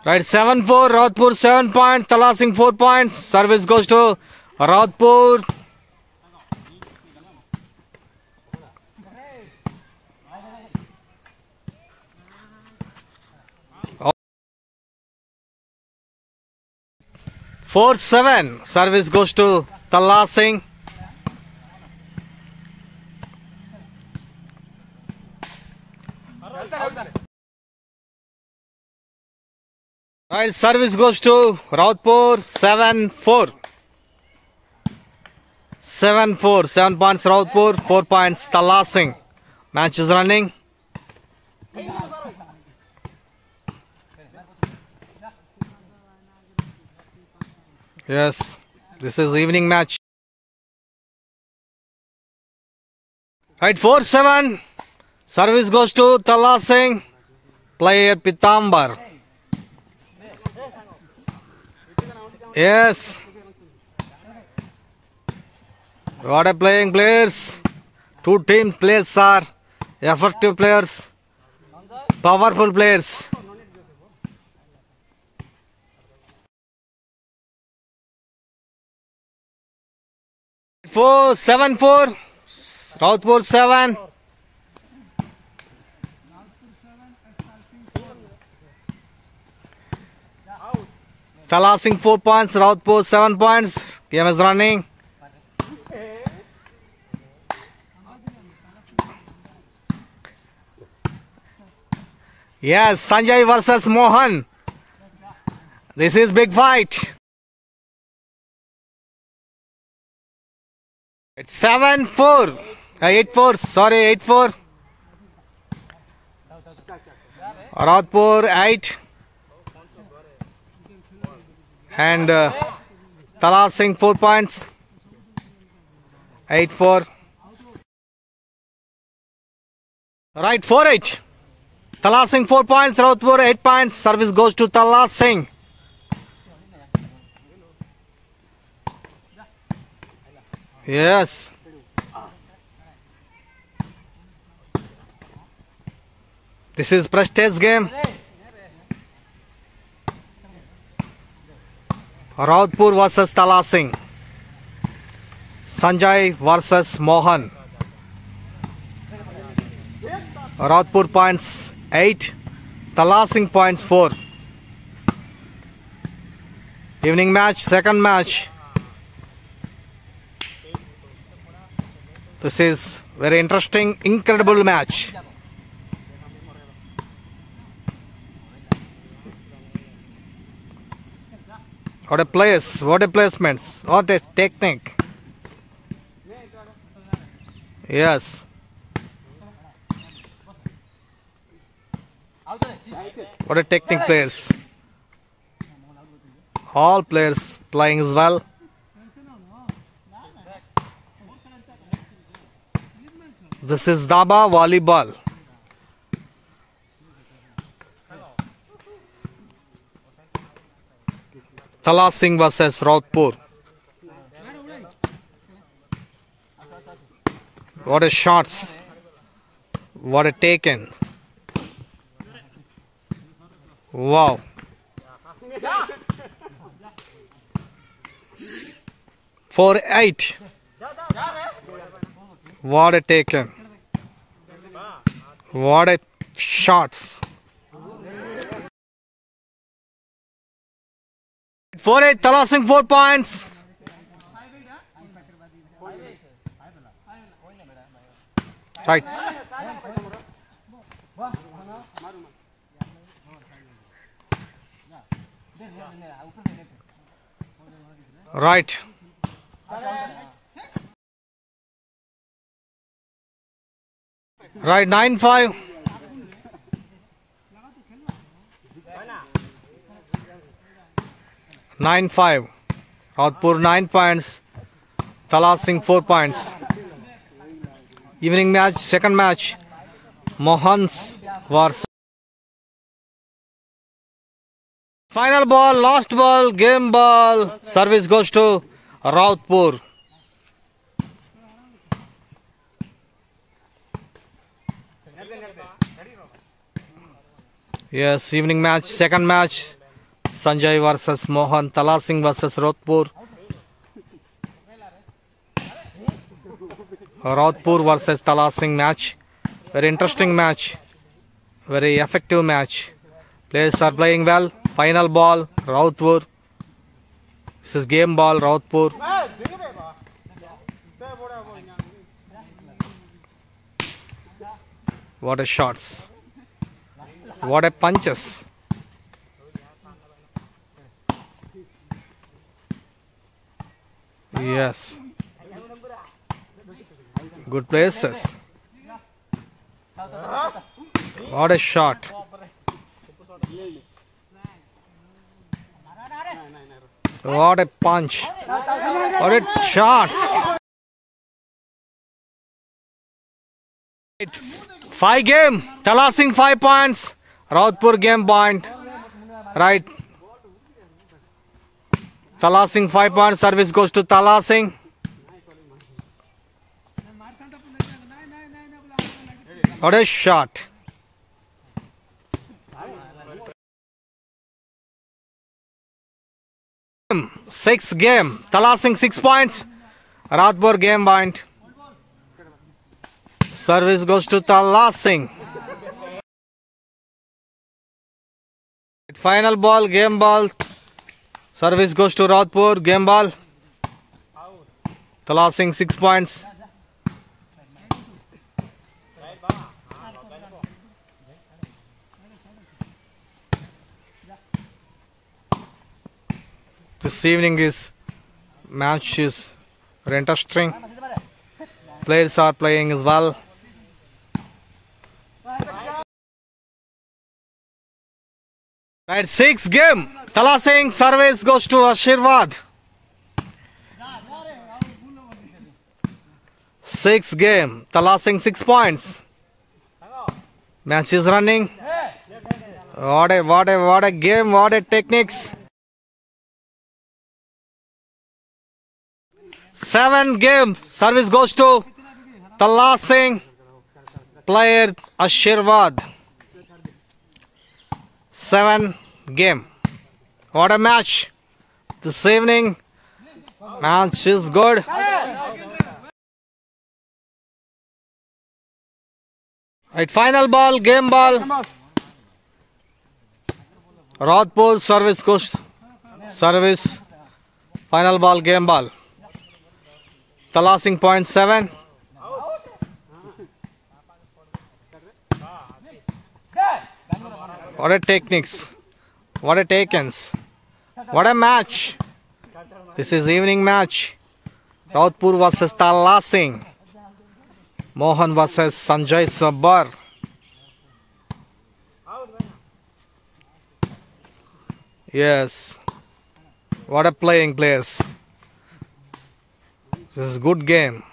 Right, 7-4. Rautpur 7 points. Tala Singh 4 points. Service goes to Rautpur. Four-seven. Service goes to Tala Singh. Right, service goes to Rautpur. 7-4. 7-4. 7 points Rautpur. 4 points Tala Singh. Match is running. Yes, this is evening match. Right, 4-7. Service goes to Tala Singh. Player Pitambar. Yes. What a playing players. Two team players are effective players. Powerful players. Seven four. Rautpur 7. Tala Singh 4 points. Rautpur 7 points. Game is running. Yes, Sanjay versus Mohan. This is big fight. It's 7-4. 8-4. Sorry, 8-4. Rautpur 8. And Tala Singh 4 points. 8-4. Right, 4-8. Tala Singh 4 points. Rautpur 8 points. Service goes to Tala Singh. Yes. This is prestige game. Rautpur versus Tala Singh. Sanjay versus Mohan. Rautpur points 8. Tala Singh points 4. Evening match, second match. This is very interesting, incredible match. What a place, what a placements, what a technique. Yes. What a technique players. All players playing as well. This is Daba volleyball. Tala Singh versus Rautpur. What a shots. What a taken. Wow. For 8. What a taken. What a shots. 4-8. Tala Singh 4 points. Right. Right. Right, 9-5. Rautpur 9 points. Tala Singh 4 points. Evening match, second match. Mohan's versus. Final ball, last ball, game ball. Service goes to Rautpur. Yes, evening match, second match. Sanjay versus Mohan. Tala Singh versus Rodpur. Rodpur versus Tala Singh match. Very interesting match. Very effective match. Players are playing well. Final ball, Rautpur. This is game ball, Rautpur. What a shots. What a punches. Yes. Good places. What a shot. What a punch. What a shot. 5 game. Tala Singh 5 points. Rautpur game point. Right. Tala Singh 5 points. Service goes to Tala Singh. What a shot. Sixth game. Tala Singh 6 points. Rautpur game point. Service goes to Tala Singh. Final ball, game ball. Service goes to Rautpur, game ball. Tala Singh 6 points. This evening is match is very interesting. Players are playing as well. Right, 6th game. Tala Singh service goes to Ashirwad. 6th game. Tala Singh 6 points. Match is running. What a game. What a techniques. 7th game. Service goes to Tala Singh. Player Ashirwad. 7th game. What a match. This evening. Match is good. Right, final ball, game ball. Rautpur service goes. Service. Final ball, game ball. Tala Singh point 7. What a techniques. What a takens. What a match. This is evening match. Rautpur versus Tala Singh. Mohan versus Sanjay Sabbar. Yes. What a playing players. This is good game.